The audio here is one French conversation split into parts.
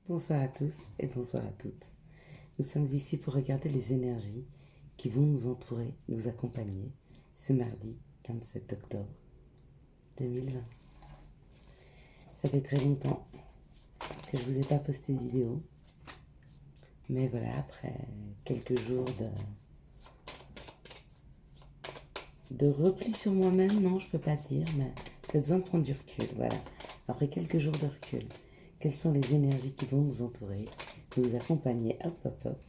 Bonsoir à tous et bonsoir à toutes. Nous sommes ici pour regarder les énergies qui vont nous entourer, nous accompagner ce mardi 27 octobre 2020. Ça fait très longtemps que je ne vous ai pas posté de vidéo. Mais voilà, après quelques jours de repli sur moi-même, non, je ne peux pas dire, mais j'ai besoin de prendre du recul, voilà. Après quelques jours de recul, quelles sont les énergies qui vont nous entourer, nous accompagner, hop, hop, hop.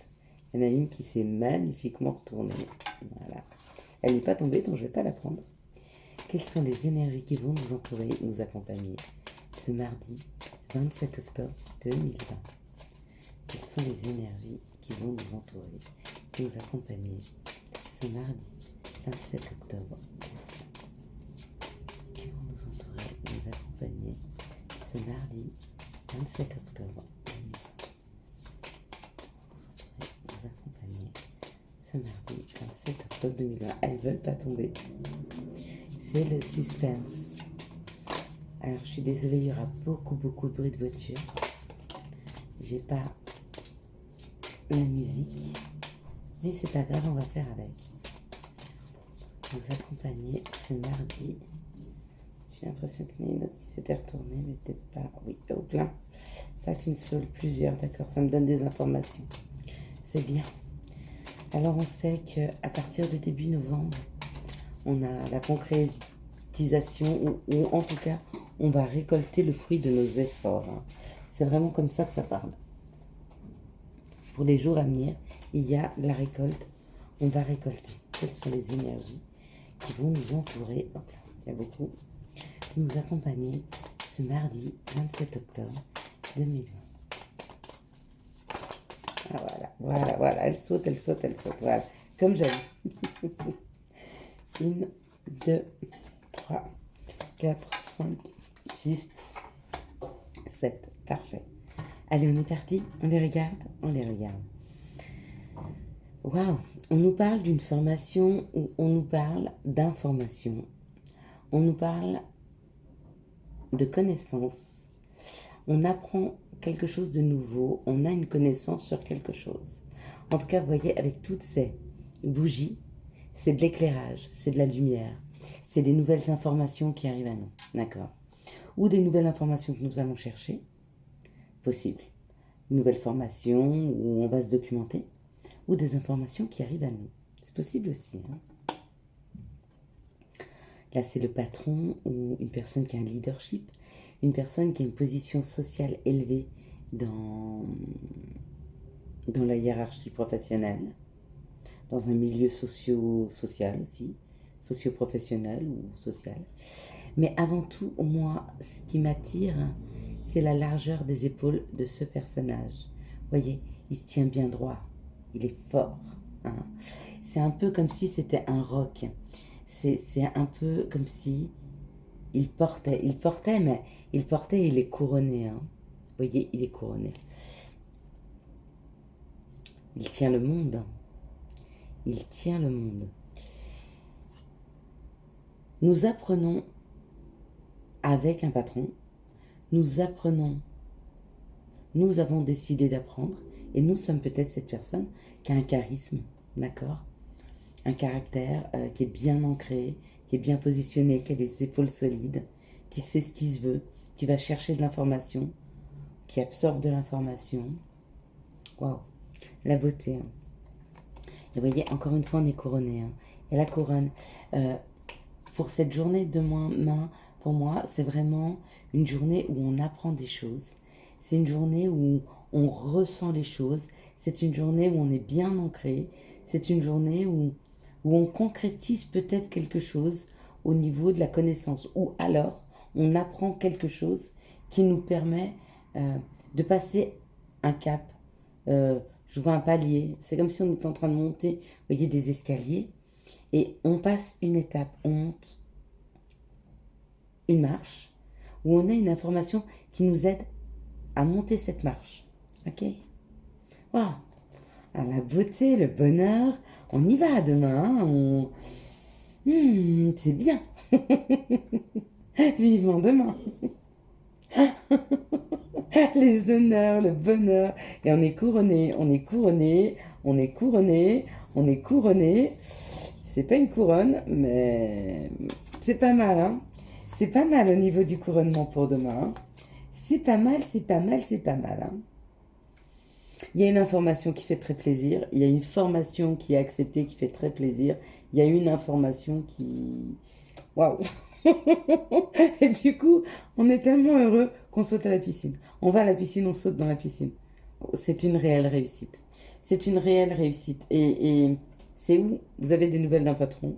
Il y en a une qui s'est magnifiquement retournée, voilà. Elle n'est pas tombée, donc je ne vais pas la prendre. Quelles sont les énergies qui vont nous entourer, nous accompagner ce mardi 27 octobre 2020? Quelles sont les énergies qui vont nous entourer, nous accompagner ce mardi 27 octobre, qui vont nous entourer, nous accompagner ce mardi 27 octobre 2020. Nous accompagner ce mardi 27 octobre 2020. Elles ne veulent pas tomber. C'est le suspense. Alors je suis désolée, il y aura beaucoup de bruit de voiture. J'ai pas la musique, mais c'est pas grave, on va faire avec. Nous accompagner ce mardi. J'ai l'impression qu'il y en a une autre qui s'était retournée, mais peut-être pas. Oui, au plein. Pas qu'une seule, plusieurs, d'accord, ça me donne des informations. C'est bien. Alors on sait qu'à partir du début novembre, on a la concrétisation, ou en tout cas, on va récolter le fruit de nos efforts. C'est vraiment comme ça que ça parle. Pour les jours à venir, il y a la récolte. On va récolter. Quelles sont les énergies qui vont nous entourer? Hop là, il y a beaucoup. Nous accompagner ce mardi 27 octobre 2020. Ah voilà. Elle saute. Voilà. Comme j'aime. 1, 2, 3, 4, 5, 6, 7. Parfait. Allez, on est parti. On les regarde. Waouh. On nous parle d'une formation où on nous parle d'information. On nous parle de connaissances. On apprend quelque chose de nouveau. On a une connaissance sur quelque chose. En tout cas, vous voyez, avec toutes ces bougies, c'est de l'éclairage, c'est de la lumière. C'est des nouvelles informations qui arrivent à nous. D'accord? Ou des nouvelles informations que nous allons chercher. Possible. Une nouvelle formation où on va se documenter. Ou des informations qui arrivent à nous. C'est possible aussi. Là, c'est le patron ou une personne qui a un leadership, une personne qui a une position sociale élevée dans la hiérarchie professionnelle, dans un milieu social aussi, socio-professionnel ou social. Mais avant tout, moi, ce qui m'attire, c'est la largeur des épaules de ce personnage. Vous voyez, il se tient bien droit, il est fort. C'est un peu comme si c'était un roc. C'est un peu comme si il portait, mais il est couronné. Vous voyez, il est couronné. Il tient le monde. Nous apprenons avec un patron. Nous avons décidé d'apprendre. Et nous sommes peut-être cette personne qui a un charisme, d'accord? Un caractère qui est bien ancré, qui est bien positionné, qui a des épaules solides, qui sait ce qu'il veut, qui va chercher de l'information, qui absorbe de l'information. Waouh, la beauté. Et vous voyez, encore une fois, on est couronné. Et la couronne, pour cette journée de demain, pour moi, c'est vraiment une journée où on apprend des choses. C'est une journée où on ressent les choses. C'est une journée où on est bien ancré. C'est une journée où on concrétise peut-être quelque chose au niveau de la connaissance. Ou alors, on apprend quelque chose qui nous permet de passer un cap. Je vois un palier. C'est comme si on était en train de monter, vous voyez, des escaliers. Et on passe une étape, on monte une marche, où on a une information qui nous aide à monter cette marche. Ok? Waouh! Alors la beauté, le bonheur, on y va demain. C'est bien. Vivement demain. les honneurs, le bonheur. Et on est couronné, on est couronné, on est couronné, on est couronné. C'est pas une couronne, mais c'est pas mal, hein. C'est pas mal au niveau du couronnement pour demain, hein. C'est pas mal, c'est pas mal, c'est pas mal, hein. Il y a une information qui fait très plaisir. Il y a une formation qui est acceptée qui fait très plaisir. Il y a une information qui... Waouh. Et du coup, on est tellement heureux qu'on saute à la piscine. On va à la piscine, on saute dans la piscine. C'est une réelle réussite. C'est une réelle réussite. Et c'est où vous avez des nouvelles d'un patron,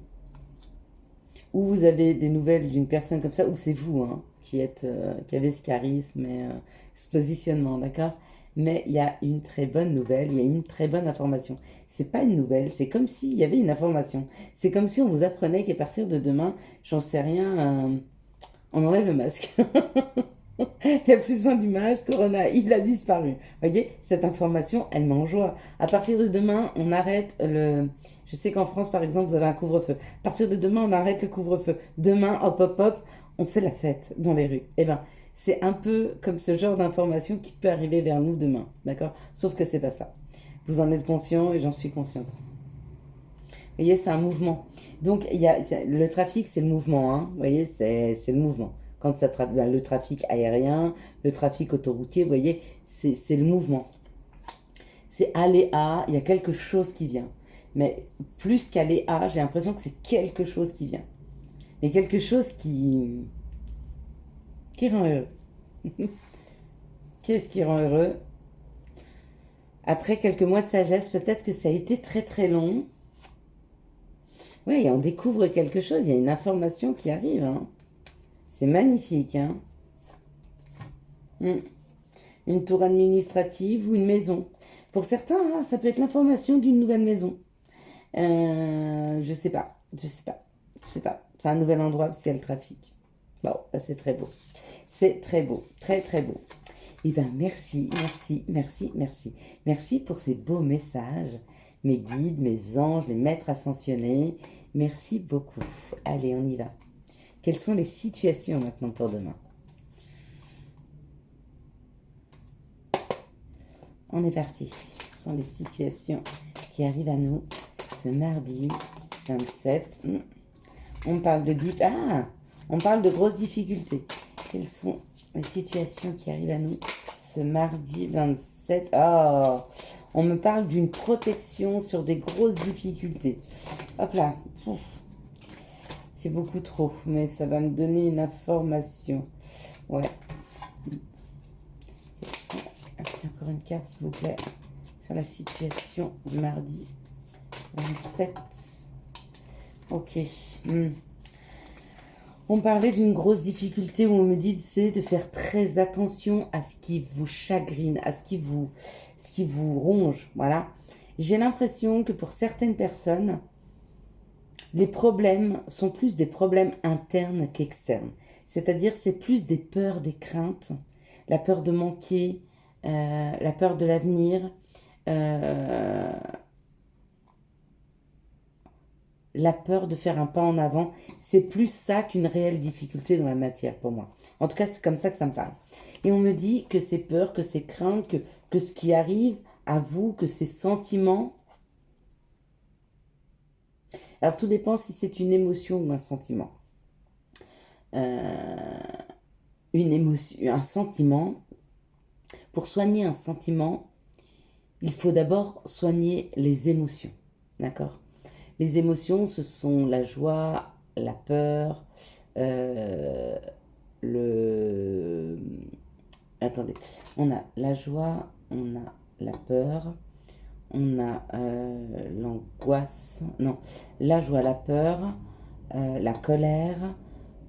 ou vous avez des nouvelles d'une personne comme ça, ou c'est vous, hein, qui avez ce charisme et ce positionnement, d'accord? Mais il y a une très bonne nouvelle, il y a une très bonne information. C'est pas une nouvelle, c'est comme s'il y avait une information. C'est comme si on vous apprenait qu'à partir de demain, j'en sais rien, on enlève le masque. Il n'y a plus besoin du masque, Corona, il a disparu. Vous voyez, cette information, elle m'enjoie. À partir de demain, on arrête le... Je sais qu'en France, par exemple, vous avez un couvre-feu. À partir de demain, on arrête le couvre-feu. Demain, hop, hop, hop, on fait la fête dans les rues. Eh bien, c'est un peu comme ce genre d'information qui peut arriver vers nous demain, d'accord? Sauf que c'est pas ça. Vous en êtes conscient et j'en suis consciente. Vous voyez, c'est un mouvement. Donc, le trafic, c'est le mouvement, hein. Vous voyez, c'est le mouvement. Quand le trafic aérien, le trafic autoroutier, vous voyez, c'est le mouvement. C'est aller à, il y a quelque chose qui vient. Mais plus qu'aller à, j'ai l'impression que c'est quelque chose qui vient. Mais quelque chose qui rend heureux. Qu'est-ce qui rend heureux? Après quelques mois de sagesse, peut-être que ça a été très très long. Oui, on découvre quelque chose, il y a une information qui arrive, hein. C'est magnifique, hein. Une tour administrative ou une maison. Pour certains, hein, ça peut être l'information d'une nouvelle maison. Je sais pas, je sais pas, je sais pas. C'est un nouvel endroit parce qu'il y a le trafic. Bon, bah, c'est très beau. C'est très beau, très très beau. Eh bien, merci, merci, merci, merci. Merci pour ces beaux messages. Mes guides, mes anges, les maîtres ascensionnés. Merci beaucoup. Allez, on y va. Quelles sont les situations maintenant pour demain? On est parti. Ce sont les situations qui arrivent à nous ce mardi 27. On parle de on parle de grosses difficultés. Quelles sont les situations qui arrivent à nous ce mardi 27? Oh, on me parle d'une protection sur des grosses difficultés. Hop là. C'est beaucoup trop, mais ça va me donner une information. Ouais. Merci, encore une carte, s'il vous plaît, sur la situation du mardi 27. Ok. On parlait d'une grosse difficulté où on me dit, c'est de faire très attention à ce qui vous chagrine, à ce qui vous ronge. Voilà. J'ai l'impression que pour certaines personnes, les problèmes sont plus des problèmes internes qu'externes. C'est-à-dire, c'est plus des peurs, des craintes, la peur de manquer, la peur de l'avenir, la peur de faire un pas en avant. C'est plus ça qu'une réelle difficulté dans la matière pour moi. En tout cas, c'est comme ça que ça me parle. Et on me dit que ces peurs, que ces craintes, que ce qui arrive à vous, que ces sentiments... Alors, tout dépend si c'est une émotion ou un sentiment. Une émotion, un sentiment... Pour soigner un sentiment, il faut d'abord soigner les émotions. D'accord? Les émotions, ce sont la joie, la peur, le... Attendez, on a la joie, on a la peur, on a l'angoisse, non, la joie, la peur, la colère,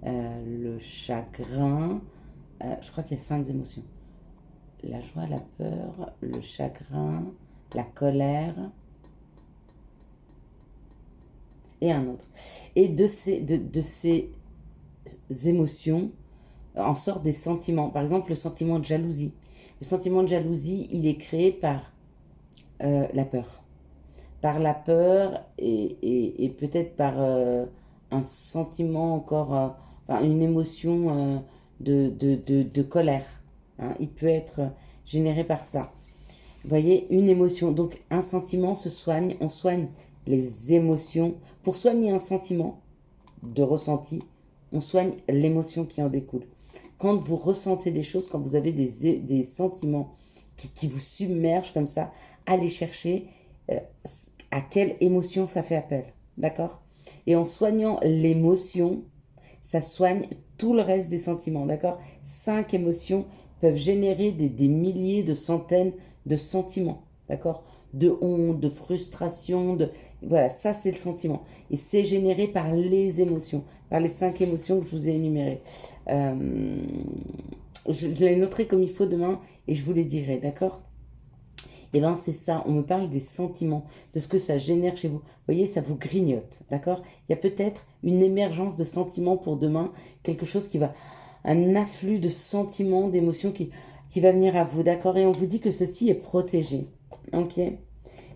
le chagrin, je crois qu'il y a 5 émotions. La joie, la peur, le chagrin, la colère et un autre. Et de ces émotions en sortent des sentiments. Par exemple, le sentiment de jalousie. Le sentiment de jalousie, il est créé par la peur. Par la peur et peut-être par un sentiment encore, enfin, une émotion de colère. hein. Il peut être généré par ça. Vous voyez, une émotion. Donc, un sentiment se soigne. On soigne les émotions. Pour soigner un sentiment de ressenti, on soigne l'émotion qui en découle. Quand vous ressentez des choses, quand vous avez des sentiments qui vous submergent comme ça, allez chercher à quelle émotion ça fait appel. D'accord? Et en soignant l'émotion, ça soigne tout le reste des sentiments. D'accord? 5 émotions peuvent générer des milliers, de centaines de sentiments. D'accord? De honte, de frustration, voilà, ça c'est le sentiment. Et c'est généré par les émotions, par les 5 émotions que je vous ai énumérées. Je les noterai comme il faut demain et je vous les dirai, d'accord? Et bien c'est ça, on me parle des sentiments, de ce que ça génère chez vous. Vous voyez, ça vous grignote, d'accord? Il y a peut-être une émergence de sentiments pour demain, quelque chose qui va, un afflux de sentiments, d'émotions qui va venir à vous, d'accord? Et on vous dit que ceci est protégé, ok?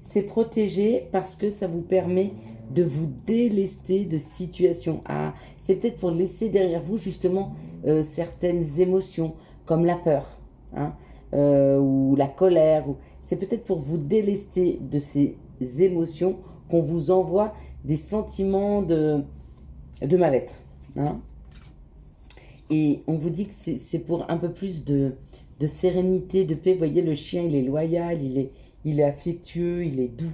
C'est protégé parce que ça vous permet de vous délester de situations. Ah, c'est peut-être pour laisser derrière vous justement certaines émotions, comme la peur, hein, ou la colère. C'est peut-être pour vous délester de ces émotions qu'on vous envoie des sentiments de mal-être, hein. Et on vous dit que c'est pour un peu plus de sérénité, de paix. Vous voyez, le chien, il est loyal, il est affectueux, il est doux.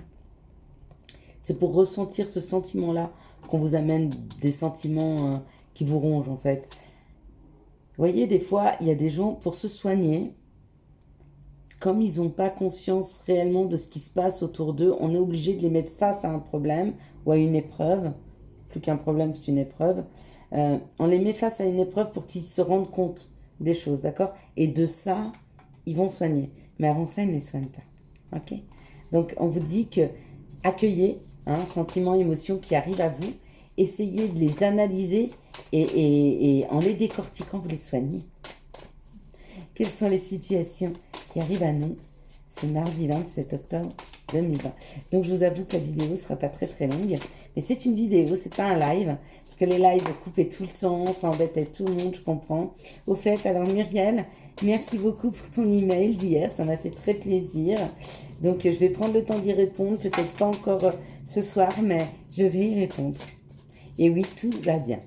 C'est pour ressentir ce sentiment-là qu'on vous amène des sentiments qui vous rongent, en fait. Vous voyez, des fois, il y a des gens, pour se soigner, comme ils n'ont pas conscience réellement de ce qui se passe autour d'eux, on est obligé de les mettre face à un problème ou à une épreuve. Plus qu'un problème, c'est une épreuve. On les met face à une épreuve pour qu'ils se rendent compte des choses, d'accord? Et de ça, ils vont soigner. Mais avant ça, ils ne les soignent pas. Ok? Donc, on vous dit que accueillez sentiments, émotions qui arrivent à vous. Essayez de les analyser et en les décortiquant, vous les soignez. Quelles sont les situations qui arrivent à nous ce mardi 27 octobre 2020. Donc je vous avoue que la vidéo ne sera pas très très longue, mais c'est une vidéo, c'est pas un live, parce que les lives coupaient tout le temps, ça embêtait tout le monde, je comprends. Au fait, alors Muriel, merci beaucoup pour ton email d'hier, ça m'a fait très plaisir. Donc je vais prendre le temps d'y répondre, peut-être pas encore ce soir, mais je vais y répondre. Et oui, tout va bien.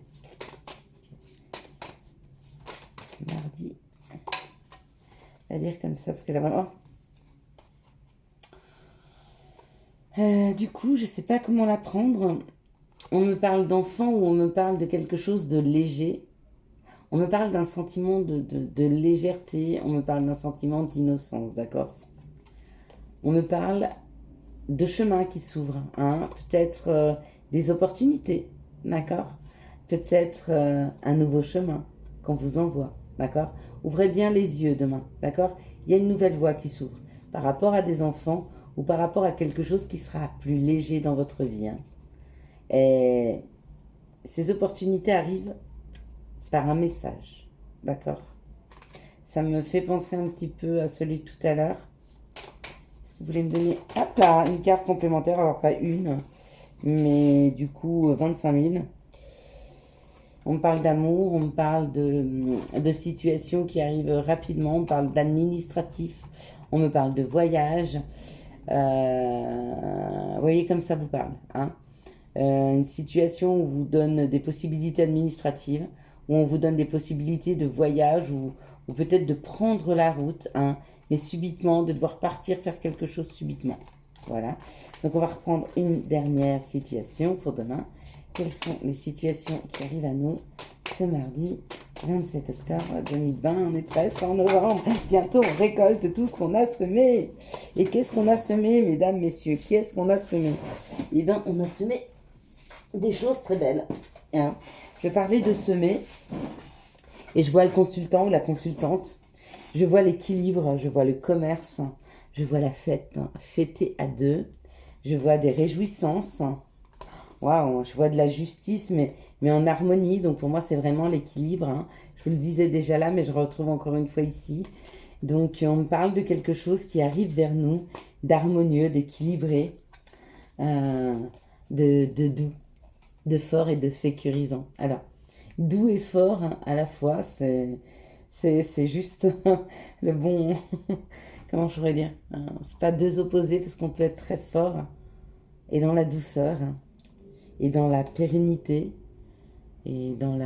Ce mardi, on va dire comme ça, parce que là vraiment... du coup, je ne sais pas comment la prendre. On me parle d'enfant ou on me parle de quelque chose de léger. On me parle d'un sentiment de légèreté. On me parle d'un sentiment d'innocence, d'accord? On me parle de chemin qui s'ouvre, hein? Peut-être des opportunités, d'accord? Peut-être un nouveau chemin qu'on vous envoie, d'accord? Ouvrez bien les yeux demain, d'accord? Il y a une nouvelle voie qui s'ouvre par rapport à des enfants ou par rapport à quelque chose qui sera plus léger dans votre vie, hein. Et ces opportunités arrivent par un message, d'accord? Ça me fait penser un petit peu à celui de tout à l'heure. Est-ce que vous voulez me donner, hop là, une carte complémentaire, alors pas une, mais du coup 25 000. On me parle d'amour, on me parle de situations qui arrivent rapidement, on me parle d'administratif, on me parle de voyage. Vous voyez comme ça vous parle, hein? Une situation où on vous donne des possibilités administratives, où on vous donne des possibilités de voyage, ou peut-être de prendre la route, hein, mais subitement, de devoir partir faire quelque chose subitement. Voilà. Donc on va reprendre une dernière situation pour demain. Quelles sont les situations qui arrivent à nous ce mardi 27 octobre 2020? On est presque en novembre. Bientôt on récolte tout ce qu'on a semé. Et qu'est-ce qu'on a semé, mesdames, messieurs? Qui est-ce qu'on a semé? Eh bien, on a semé des choses très belles, hein. Je parlais de semer et je vois le consultant ou la consultante, je vois l'équilibre, je vois le commerce, je vois la fête, hein, fêter à deux, je vois des réjouissances, waouh, je vois de la justice mais en harmonie. Donc pour moi c'est vraiment l'équilibre, hein. Je vous le disais déjà là, mais je retrouve encore une fois ici. Donc on me parle de quelque chose qui arrive vers nous, d'harmonieux, d'équilibré, de doux, de fort et de sécurisant. Alors, doux et fort, hein, à la fois, C'est juste le bon... Comment je pourrais dire? C'est pas deux opposés parce qu'on peut être très fort et dans la douceur et dans la pérennité et dans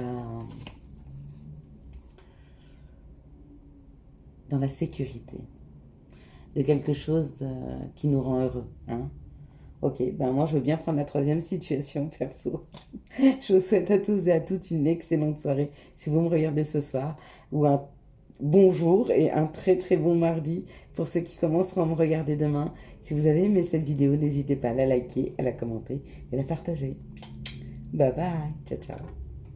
la sécurité de quelque chose qui nous rend heureux, hein. Ok, ben moi je veux bien prendre la troisième situation perso. Je vous souhaite à tous et à toutes une excellente soirée si vous me regardez ce soir, ou un bonjour et un très très bon mardi pour ceux qui commenceront à me regarder demain. Si vous avez aimé cette vidéo, n'hésitez pas à la liker, à la commenter et à la partager. Bye bye, ciao ciao.